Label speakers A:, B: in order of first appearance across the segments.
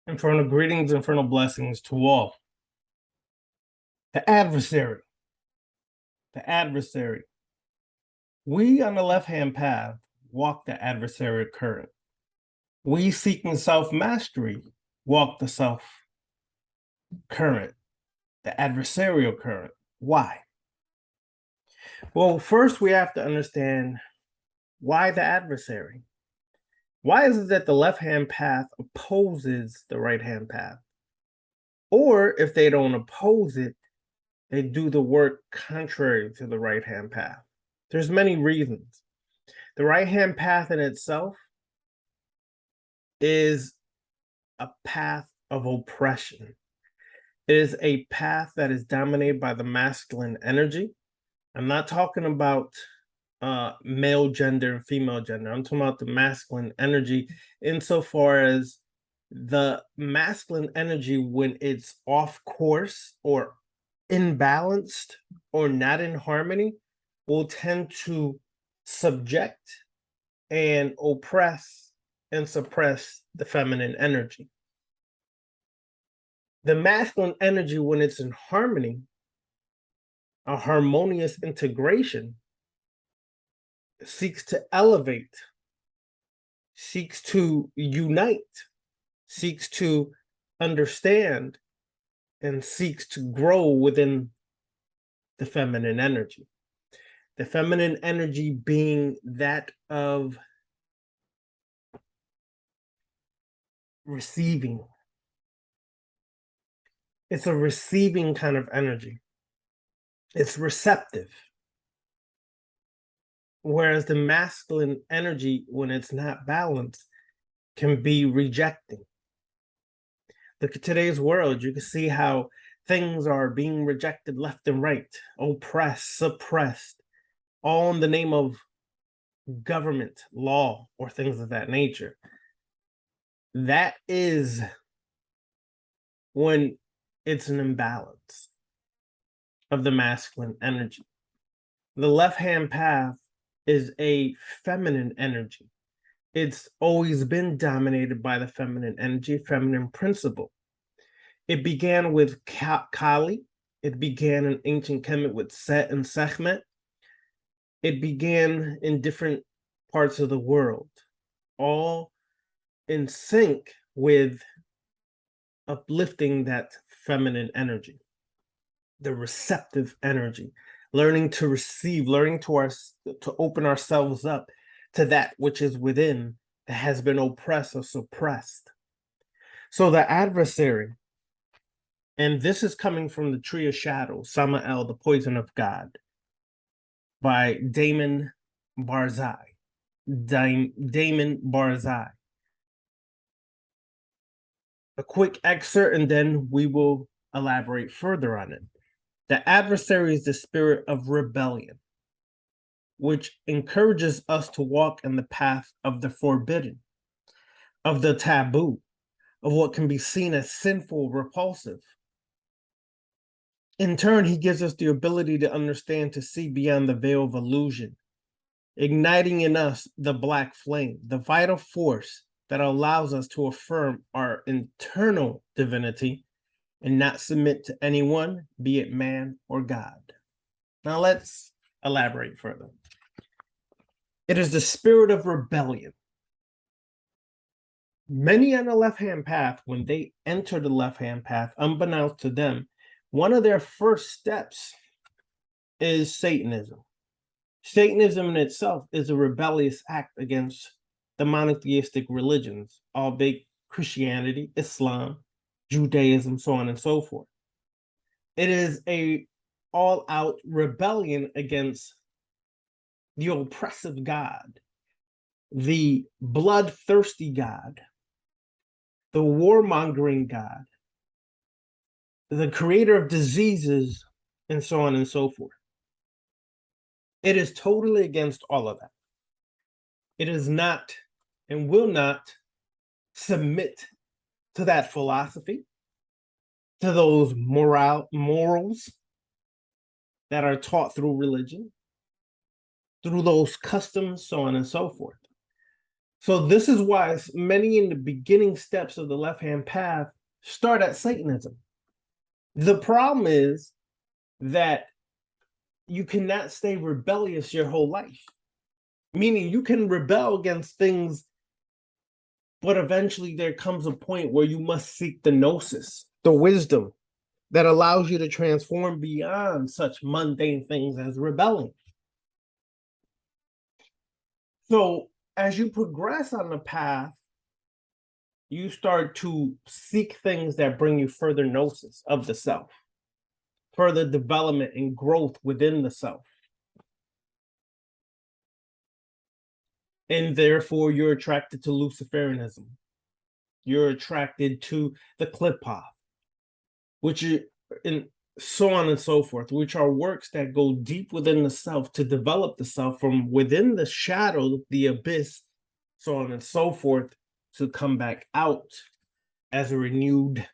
A: Infernal greetings, infernal blessings to all. The adversary. The adversary. We on the left-hand path walk the adversarial current. We seeking self-mastery walk the self-current, the adversarial current. Why? Well, first we have to understand why the adversary. Why is it that the left-hand path opposes the right-hand path? Or if they don't oppose it, they do the work contrary to the right-hand path. There's many reasons. The right-hand path in itself is a path of oppression. It is a path that is dominated by the masculine energy. I'm not talking about male gender and female gender. I'm talking about the masculine energy insofar as the masculine energy, when it's off course or imbalanced or not in harmony, will tend to subject and oppress and suppress the feminine energy. The masculine energy, when it's in harmony, a harmonious integration, seeks to elevate, seeks to unite, seeks to understand, and seeks to grow within the feminine energy. The feminine energy being that of receiving. It's a receiving kind of energy. It's receptive. Whereas the masculine energy, when it's not balanced, can be rejecting. Look at today's world. You can see how things are being rejected left and right, oppressed, suppressed, all in the name of government, law, or things of that nature. That is when it's an imbalance of the masculine energy. The left-hand path is a feminine energy. It's always been dominated by the feminine energy, feminine principle. It began with Kali. It began in ancient Kemet with Set and Sekhmet. It began in different parts of the world, all in sync with uplifting that feminine energy, the receptive energy, learning to receive, learning to open ourselves up to that which is within that has been oppressed or suppressed. So the adversary, and this is coming from the Tree of Shadows, Samael, the Poison of God, by Damon Barzai. Damon Barzai. A quick excerpt, and then we will elaborate further on it. The adversary is the spirit of rebellion, which encourages us to walk in the path of the forbidden, of the taboo, of what can be seen as sinful, repulsive. In turn, he gives us the ability to understand, to see beyond the veil of illusion, igniting in us the black flame, the vital force that allows us to affirm our internal divinity and not submit to anyone, be it man or God. Now let's elaborate further. It is the spirit of rebellion. Many on the left-hand path, when they enter the left-hand path, unbeknownst to them, one of their first steps is Satanism. Satanism in itself is a rebellious act against the monotheistic religions, albeit Christianity, Islam, Judaism, so on and so forth. It is a all-out rebellion against the oppressive God, the bloodthirsty God, the warmongering God, the creator of diseases, and so on and so forth. It is totally against all of that. It is not and will not submit to that philosophy, to those morals that are taught through religion, through those customs, so on and so forth. So this is why many in the beginning steps of the left-hand path start at Satanism. The problem is that you cannot stay rebellious your whole life. Meaning you can rebel against things, but eventually there comes a point where you must seek the gnosis, the wisdom that allows you to transform beyond such mundane things as rebelling. So as you progress on the path, you start to seek things that bring you further gnosis of the self, further development and growth within the self. And therefore, you're attracted to Luciferianism. You're attracted to the Clip-Path, which is, and so on and so forth, which are works that go deep within the self to develop the self from within the shadow, the abyss, so on and so forth, to come back out as a renewed,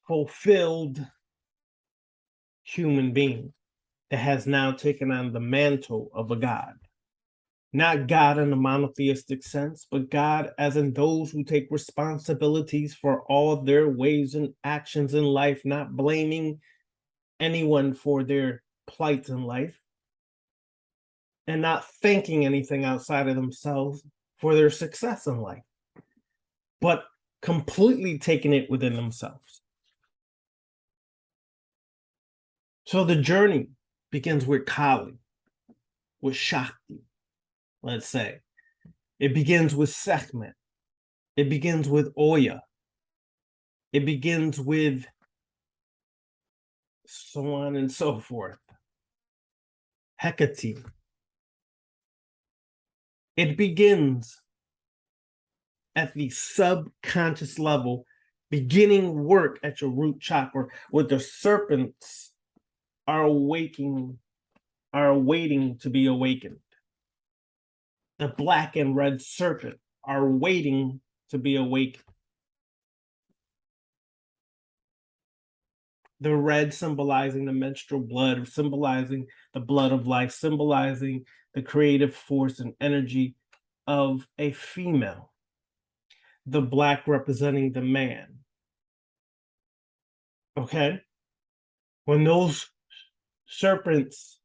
A: fulfilled human being that has now taken on the mantle of a god. Not God in a monotheistic sense, but God as in those who take responsibilities for all of their ways and actions in life, not blaming anyone for their plight in life, and not thanking anything outside of themselves for their success in life, but completely taking it within themselves. So the journey begins with Kali, with Shakti, let's say. It begins with Sekhmet. It begins with Oya. It begins with so on and so forth. Hecate. It begins at the subconscious level, beginning work at your root chakra, where the serpents are waiting to be awakened. The black and red serpent are waiting to be awakened. The red symbolizing the menstrual blood, symbolizing the blood of life, symbolizing the creative force and energy of a female. The black representing the man. Okay? When those serpents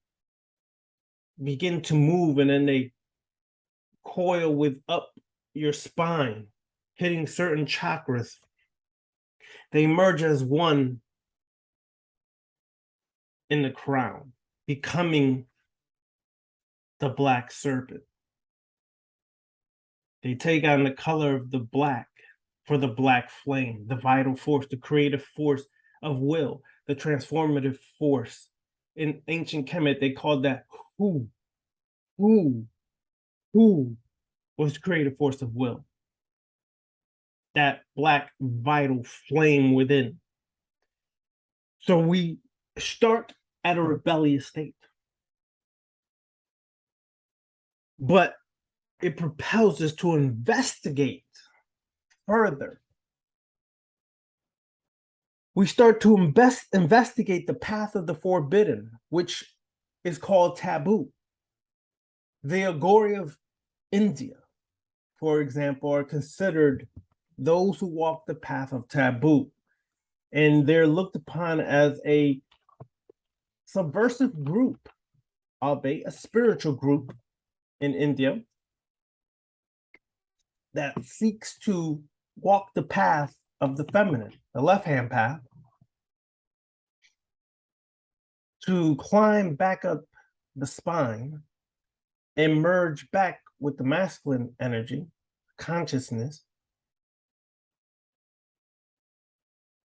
A: begin to move and then they coil with up your spine, hitting certain chakras, they merge as one in the crown, becoming the black serpent. They take on the color of the black for the black flame, the vital force, the creative force of will, the transformative force. In ancient Kemet, they called that who was the creative force of will. That black vital flame within. So we start at a rebellious state, but it propels us to investigate further. We start to investigate the path of the forbidden, which is called taboo. The Agori of India, for example, are considered those who walk the path of taboo, and they're looked upon as a subversive group, albeit a spiritual group in India, that seeks to walk the path of the feminine, the left-hand path, to climb back up the spine and merge back with the masculine energy, consciousness,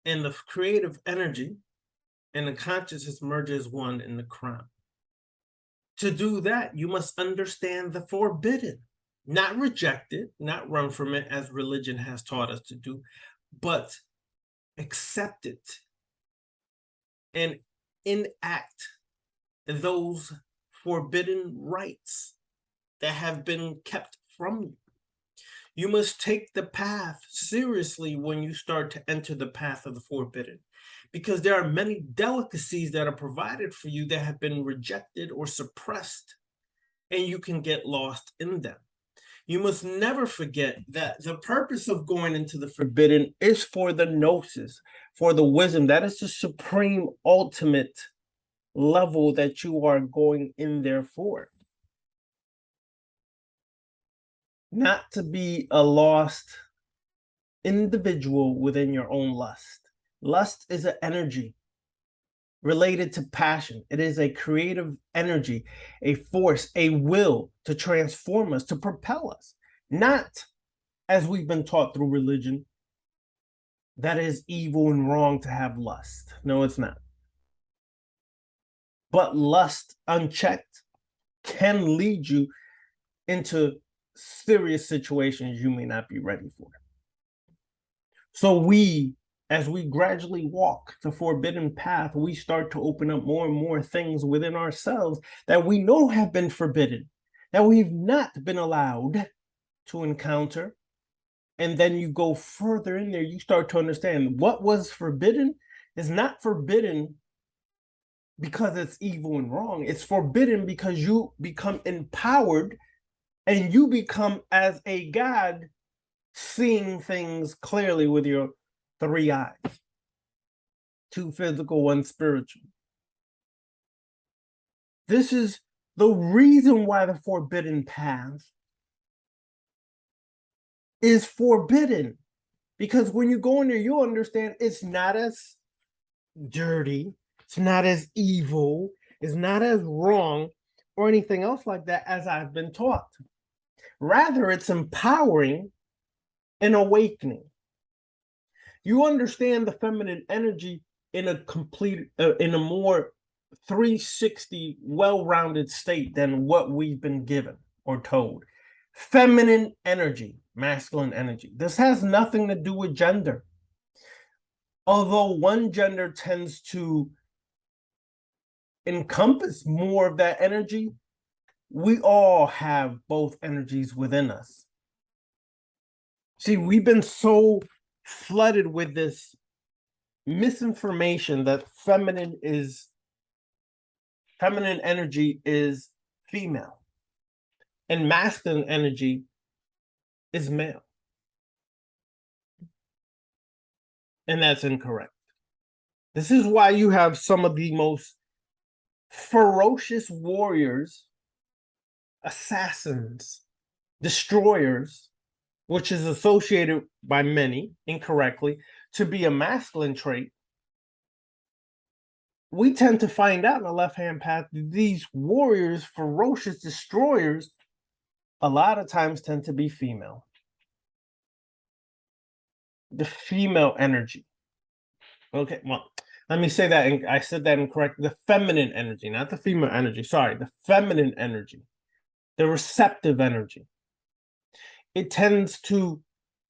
A: and the creative energy and the consciousness merges one in the crown. To do that, you must understand the forbidden, not reject it, not run from it as religion has taught us to do, but accept it and enact those forbidden rights that have been kept from you. You must take the path seriously when you start to enter the path of the forbidden, because there are many delicacies that are provided for you that have been rejected or suppressed and you can get lost in them. You must never forget that the purpose of going into the forbidden is for the gnosis, for the wisdom. That is the supreme ultimate level that you are going in there for. Not to be a lost individual within your own lust. Lust is an energy related to passion. It is a creative energy, a force, a will to transform us, to propel us. Not, as we've been taught through religion, that is evil and wrong to have lust. No, it's not. But lust unchecked can lead you into serious situations you may not be ready for. So as we gradually walk the forbidden path, we start to open up more and more things within ourselves that we know have been forbidden, that we've not been allowed to encounter. And then you go further in there, you start to understand what was forbidden is not forbidden because it's evil and wrong. It's forbidden because you become empowered and you become, as a God, seeing things clearly with your 3 eyes, 2 physical, 1 spiritual. This is the reason why the forbidden path is forbidden, because when you go in there, you'll understand it's not as dirty, it's not as evil, it's not as wrong or anything else like that as I've been taught. Rather, it's empowering and awakening. You understand the feminine energy in a more 360 well-rounded state than what we've been given or told. Feminine energy, masculine energy. This has nothing to do with gender. Although one gender tends to encompass more of that energy, we all have both energies within us. See, we've been so flooded with this misinformation that feminine energy is female and masculine energy is male. And that's incorrect. This is why you have some of the most ferocious warriors, assassins, destroyers, which is associated by many incorrectly to be a masculine trait. We tend to find out in the left-hand path, these warriors, ferocious destroyers, a lot of times tend to be female. The female energy. Okay, well, let me say that. I said that incorrectly. The feminine energy, not the female energy. Sorry, the feminine energy, the receptive energy. It tends to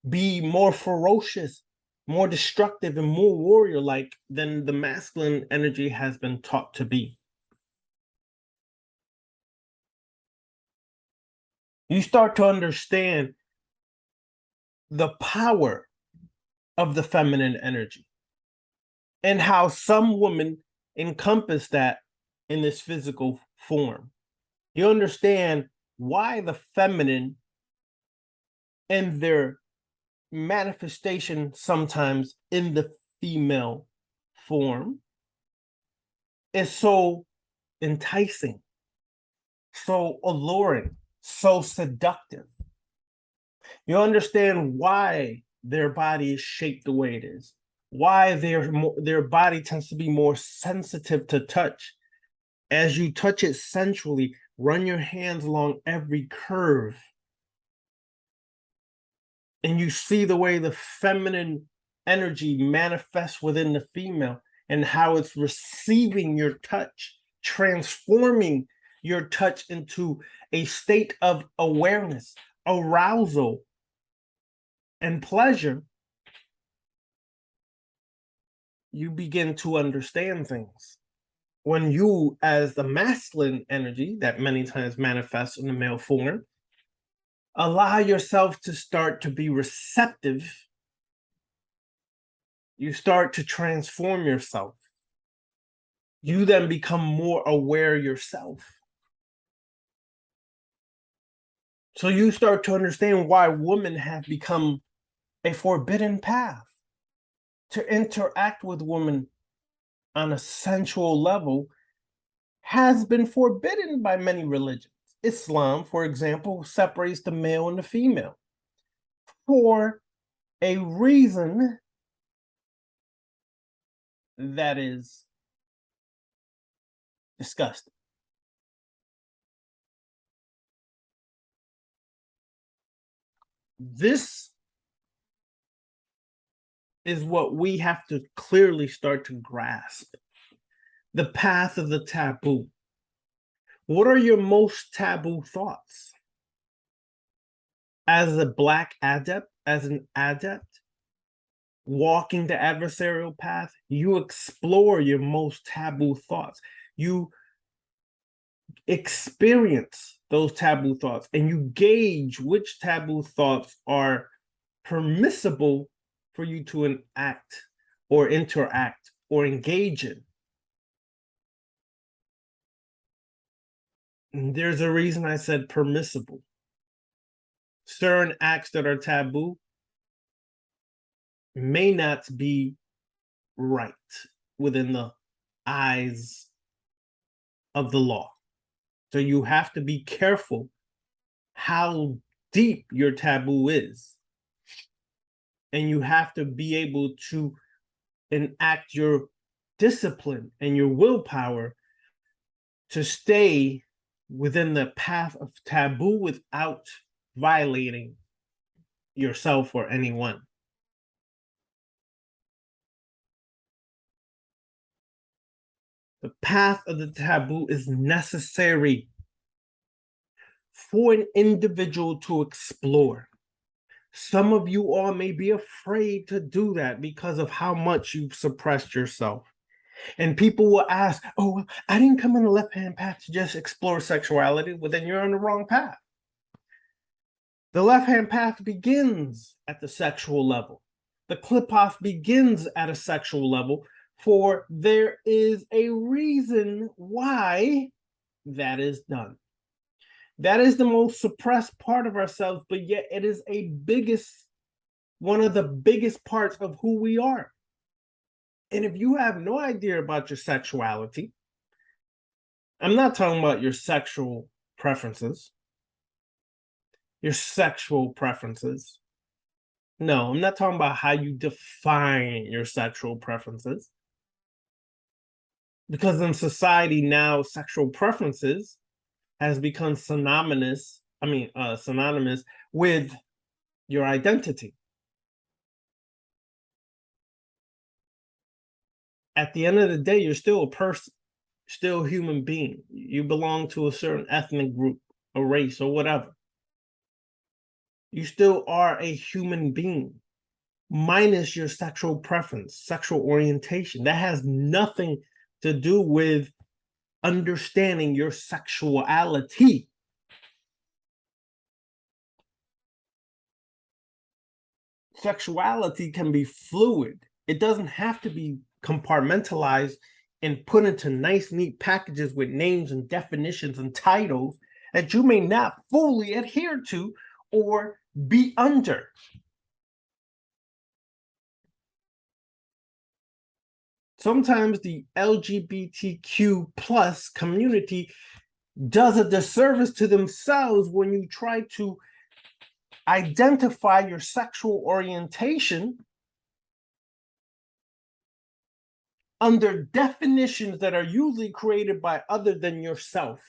A: be more ferocious, more destructive, and more warrior-like than the masculine energy has been taught to be. You start to understand the power of the feminine energy and how some women encompass that in this physical form. You understand why the feminine and their manifestation sometimes in the female form is so enticing, so alluring, so seductive. You understand why their body is shaped the way it is, why their body tends to be more sensitive to touch. As you touch it sensually, run your hands along every curve, and you see the way the feminine energy manifests within the female and how it's receiving your touch, transforming your touch into a state of awareness, arousal, and pleasure. You begin to understand things. When you, as the masculine energy that many times manifests in the male form, allow yourself to start to be receptive, you start to transform yourself. You then become more aware yourself. So you start to understand why women have become a forbidden path. To interact with women on a sensual level has been forbidden by many religions. Islam, for example, separates the male and the female for a reason that is disgusting. This is what we have to clearly start to grasp. The path of the taboo. What are your most taboo thoughts? As a Black adept, as an adept, walking the adversarial path, you explore your most taboo thoughts. You experience those taboo thoughts and you gauge which taboo thoughts are permissible for you to enact or interact or engage in. And there's a reason I said permissible. Certain acts that are taboo may not be right within the eyes of the law. So you have to be careful how deep your taboo is. And you have to be able to enact your discipline and your willpower to stay within the path of taboo without violating yourself or anyone. The path of the taboo is necessary for an individual to explore. Some of you all may be afraid to do that because of how much you've suppressed yourself. And people will ask, oh, I didn't come on the left-hand path to just explore sexuality. Well, then you're on the wrong path. The left-hand path begins at the sexual level. The clip-off begins at a sexual level, for there is a reason why that is done. That is the most suppressed part of ourselves, but yet it is one of the biggest parts of who we are. And if you have no idea about your sexuality, I'm not talking about your sexual preferences. Your sexual preferences. No, I'm not talking about how you define your sexual preferences. Because in society now, sexual preferences has become synonymous with your identity. At the end of the day, you're still a person, still a human being. You belong to a certain ethnic group, a race, or whatever. You still are a human being, minus your sexual preference, sexual orientation. That has nothing to do with understanding your sexuality. Sexuality can be fluid. It doesn't have to be compartmentalized and put into nice, neat packages with names and definitions and titles that you may not fully adhere to or be under. Sometimes the LGBTQ plus community does a disservice to themselves when you try to identify your sexual orientation under definitions that are usually created by other than yourself.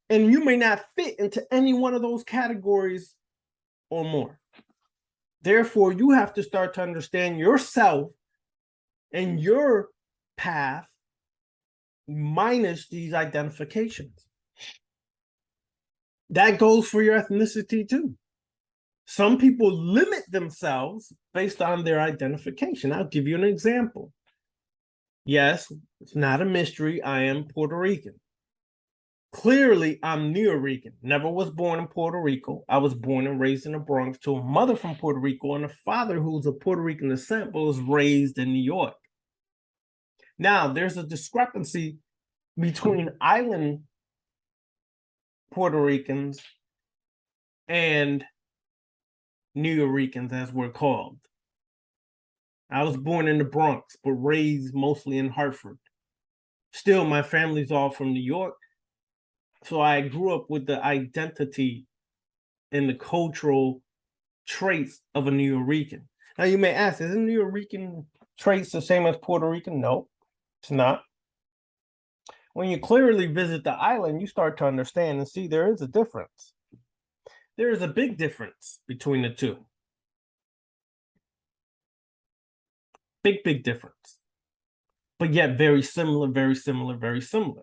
A: And you may not fit into any one of those categories or more. Therefore, you have to start to understand yourself and your path minus these identifications. That goes for your ethnicity too. Some people limit themselves based on their identification. I'll give you an example. Yes, it's not a mystery. I am Puerto Rican. Clearly, I'm Neo-Rican. Never was born in Puerto Rico. I was born and raised in the Bronx to a mother from Puerto Rico and a father who's of Puerto Rican descent, but was raised in New York. Now, there's a discrepancy between island Puerto Ricans, and New Yorkers, as we're called. I was born in the Bronx, but raised mostly in Hartford. Still, my family's all from New York. So I grew up with the identity and the cultural traits of a New Yorican. Now you may ask, isn't New Yorican traits the same as Puerto Rican? No, it's not. When you clearly visit the island, you start to understand and see there is a difference. There is a big difference between the two. Big difference. But yet very similar, very similar, very similar.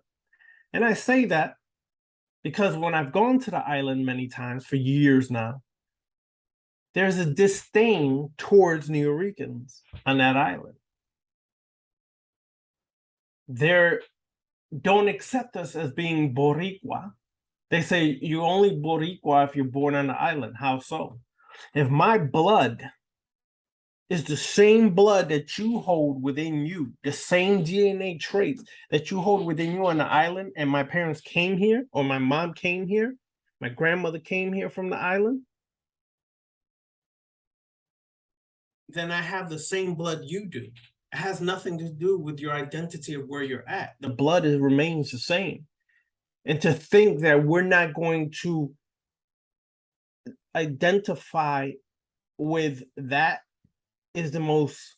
A: And I say that because when I've gone to the island many times for years now, there's a disdain towards New Yorkers on that island. They don't accept us as being Boricua. They say you're only Boricua if you're born on the island. How so? If my blood is the same blood that you hold within you, the same DNA traits that you hold within you on the island, and my parents came here, or my mom came here, my grandmother came here from the island, then I have the same blood you do. It has nothing to do with your identity of where you're at. The blood remains the same. And to think that we're not going to identify with that is the most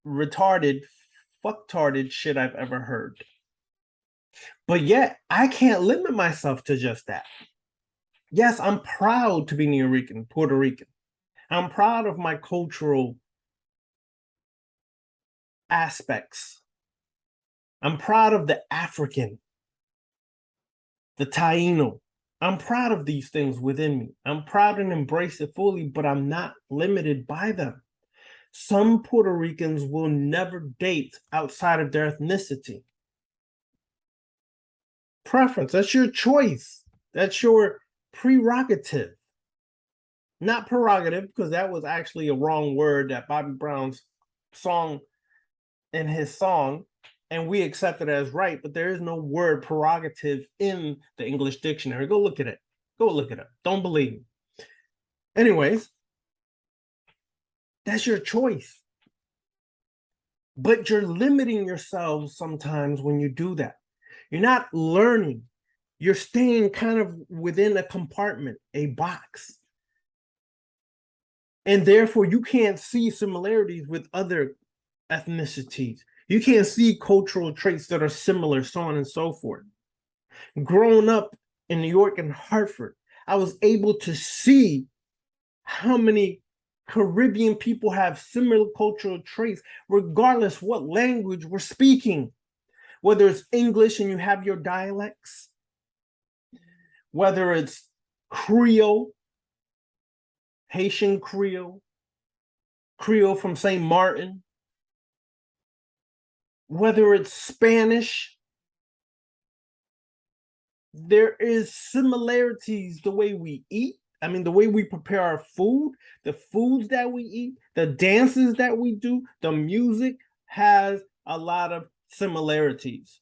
A: retarded, fucktarded shit I've ever heard. But yet, I can't limit myself to just that. Yes, I'm proud to be New Rican, Puerto Rican. I'm proud of my cultural aspects. I'm proud of the African, the Taino. I'm proud of these things within me. I'm proud and embrace it fully, but I'm not limited by them. Some Puerto Ricans will never date outside of their ethnicity. Preference, that's your choice. That's your prerogative. Not prerogative, because that was actually a wrong word that Bobby Brown's song in his song, and we accept it as right, but there is no word prerogative in the English dictionary. Go look at it. Go look it up. Don't believe me. Anyways, that's your choice. But you're limiting yourselves sometimes when you do that. You're not learning. You're staying kind of within a compartment, a box. And therefore, you can't see similarities with other ethnicities. You can't see cultural traits that are similar, so on and so forth. Growing up in New York and Hartford, I was able to see how many Caribbean people have similar cultural traits, regardless what language we're speaking. Whether it's English and you have your dialects, whether it's Creole, Haitian Creole, Creole from St. Martin, whether it's Spanish, there is similarities the way we eat. I mean, the way we prepare our food, the foods that we eat, the dances that we do, the music has a lot of similarities.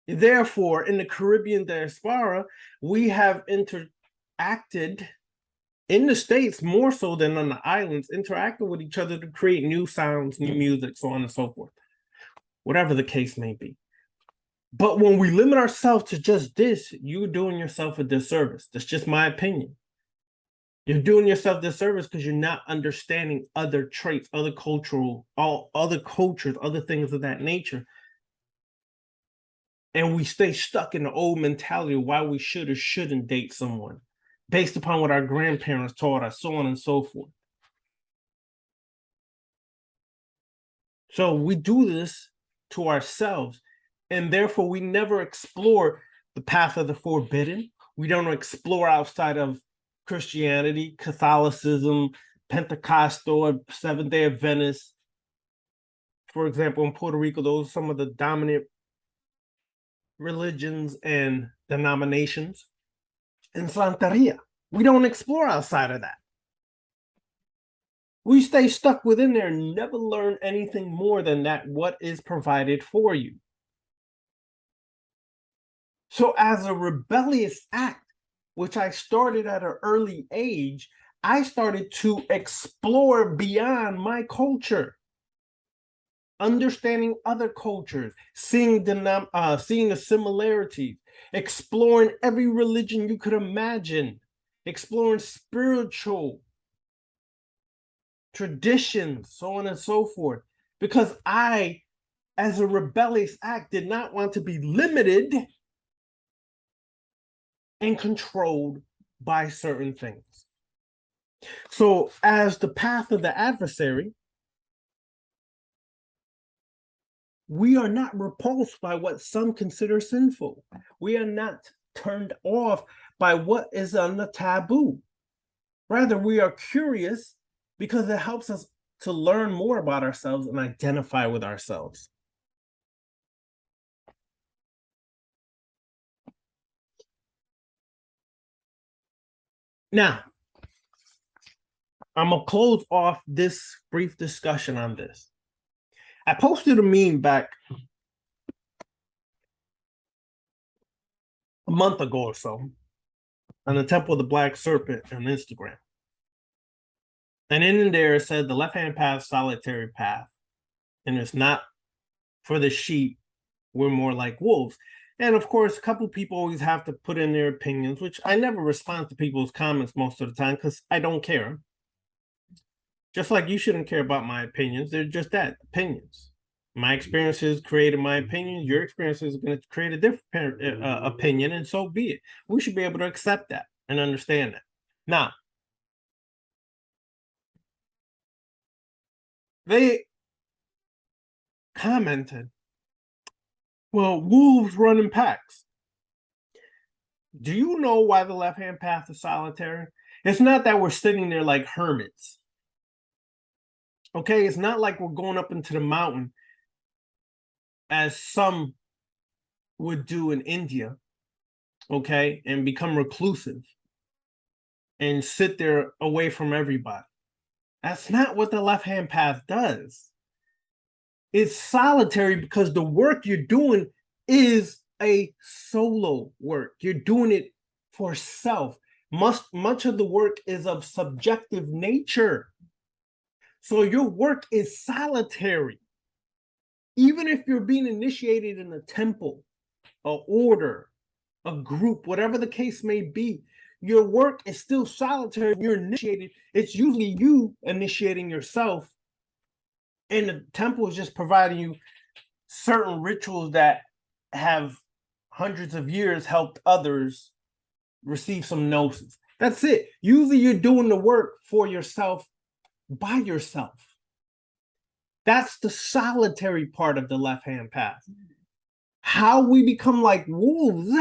A: Therefore, in the Caribbean diaspora, we have interacted in the States more so than on the islands, interacting with each other to create new sounds, new music, so on and so forth, whatever the case may be. But when we limit ourselves to just this, you're doing yourself a disservice. That's just my opinion. You're doing yourself disservice because you're not understanding other traits, other cultural, all other cultures, other things of that nature. And we stay stuck in the old mentality of why we should or shouldn't date someone based upon what our grandparents taught us, so on and so forth. So we do this to ourselves, and therefore we never explore the path of the forbidden. We don't explore outside of Christianity, Catholicism, Pentecostal, Seventh-day Adventist. For example, in Puerto Rico, those are some of the dominant religions and denominations. In Santeria, we don't explore outside of that. We stay stuck within there and never learn anything more than that, what is provided for you. So as a rebellious act, which I started at an early age, I started to explore beyond my culture, understanding other cultures, seeing the similarities, exploring every religion you could imagine, exploring spiritual traditions, so on and so forth. Because I, as a rebellious act, did not want to be limited and controlled by certain things. So, as the path of the adversary, we are not repulsed by what some consider sinful. We are not turned off by what is on the taboo. Rather, we are curious because it helps us to learn more about ourselves and identify with ourselves. Now, I'm going to close off this brief discussion on this. I posted a meme back a month ago or so on the Temple of the Black Serpent on Instagram. And in there it said the left-hand path, solitary path. And it's not for the sheep. We're more like wolves. And of course, a couple people always have to put in their opinions, which I never respond to people's comments most of the time because I don't care. Just like you shouldn't care about my opinions. They're just that, opinions. My experiences created my opinions. Your experiences are going to create a different opinion, and so be it. We should be able to accept that and understand that. Now, they commented, well, wolves run in packs. Do you know why the left-hand path is solitary? It's not that we're sitting there like hermits. Okay, it's not like we're going up into the mountain as some would do in India, okay, and become reclusive and sit there away from everybody. That's not what the left-hand path does. It's solitary because the work you're doing is a solo work. You're doing it for self. Much of the work is of subjective nature. So your work is solitary. Even if you're being initiated in a temple, an order, a group, whatever the case may be, your work is still solitary. You're initiated. It's usually you initiating yourself. And the temple is just providing you certain rituals that have hundreds of years helped others receive some gnosis. That's it. Usually you're doing the work for yourself by yourself. That's the solitary part of the left-hand path. How we become like wolves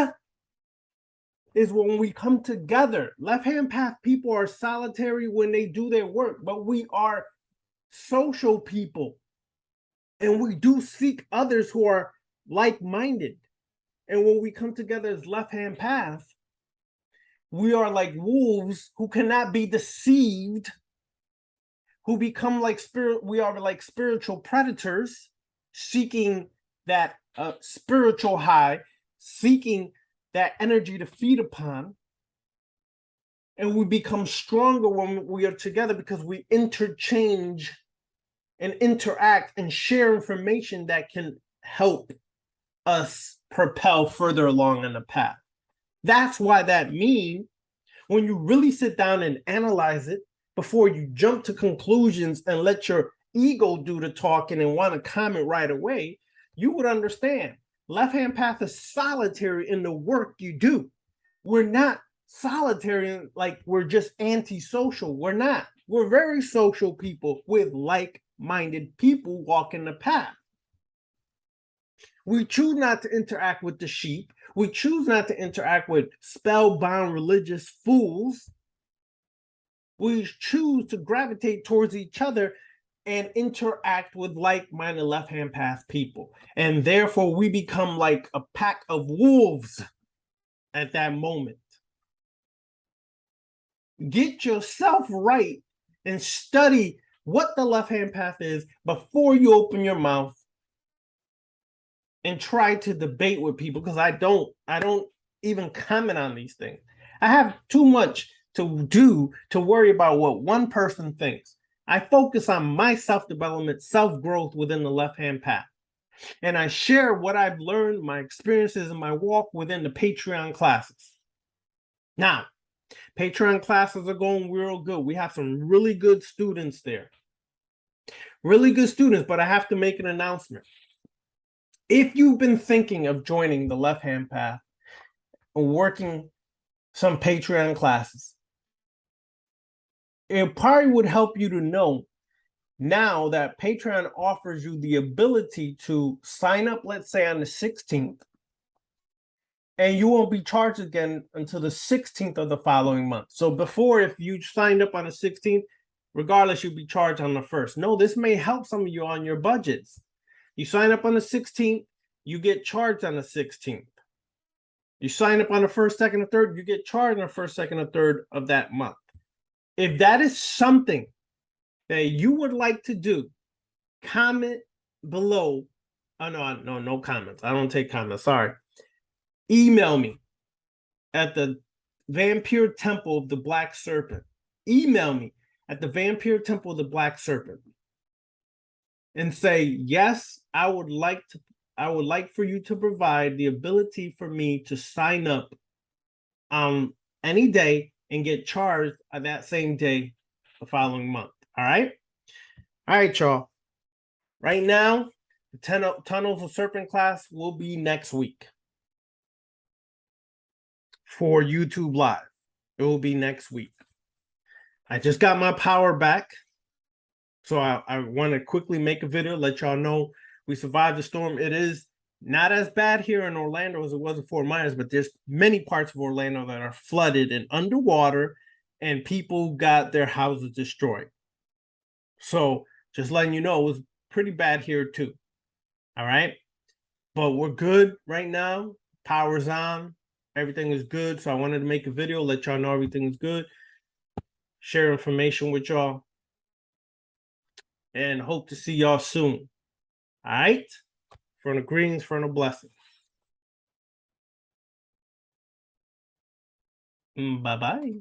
A: is when we come together. Left-hand path people are solitary when they do their work, but we are social people. And we do seek others who are like-minded. And when we come together as left-hand path, we are like wolves who cannot be deceived, who become like we are like spiritual predators, seeking that spiritual high, seeking that energy to feed upon. And we become stronger when we are together because we interchange and interact and share information that can help us propel further along in the path. That's why that meme, when you really sit down and analyze it before you jump to conclusions and let your ego do the talking and want to comment right away, you would understand. Left-hand path is solitary in the work you do. We're not solitary like we're just antisocial. We're not. We're very social people with like-minded people walking the path. We choose not to interact with the sheep. We choose not to interact with spellbound religious fools. We choose to gravitate towards each other and interact with like-minded left-hand path people. And therefore, we become like a pack of wolves at that moment. Get yourself right and study what the left-hand path is before you open your mouth and try to debate with people because I don't even comment on these things. I have too much to do to worry about what one person thinks. I focus on my self-development, self-growth within the left-hand path. And I share what I've learned, my experiences, and my walk within the Patreon classes. Now, Patreon classes are going real good. We have some really good students there. Really good students, but I have to make an announcement. If you've been thinking of joining the left-hand path or working some Patreon classes, it probably would help you to know now that Patreon offers you the ability to sign up, let's say on the 16th, and you won't be charged again until the 16th of the following month. So before, if you signed up on the 16th, regardless, you'll be charged on the 1st. No, this may help some of you on your budgets. You sign up on the 16th, you get charged on the 16th. You sign up on the 1st, 2nd, or 3rd, you get charged on the 1st, 2nd, or 3rd of that month. If that is something that you would like to do, comment below. Oh, no comments. I don't take comments. Sorry. Email me at the Vampire Temple of the Black Serpent. Email me at the Vampire Temple of the Black Serpent and say, yes, I would like for you to provide the ability for me to sign up on any day and get charged on that same day the following month. All right? All right, y'all. Right now, the Tunnels of Serpent class will be next week for YouTube Live. It will be next week. I just got my power back. So I want to quickly make a video, let y'all know we survived the storm. It is not as bad here in Orlando as it was in Fort Myers, but there's many parts of Orlando that are flooded and underwater, and people got their houses destroyed. So just letting you know, it was pretty bad here too. All right. But we're good right now. Power's on. Everything is good. So I wanted to make a video, let y'all know everything is good. Share information with y'all. And hope to see y'all soon. All right? Frontal greetings, frontal blessings. Bye-bye.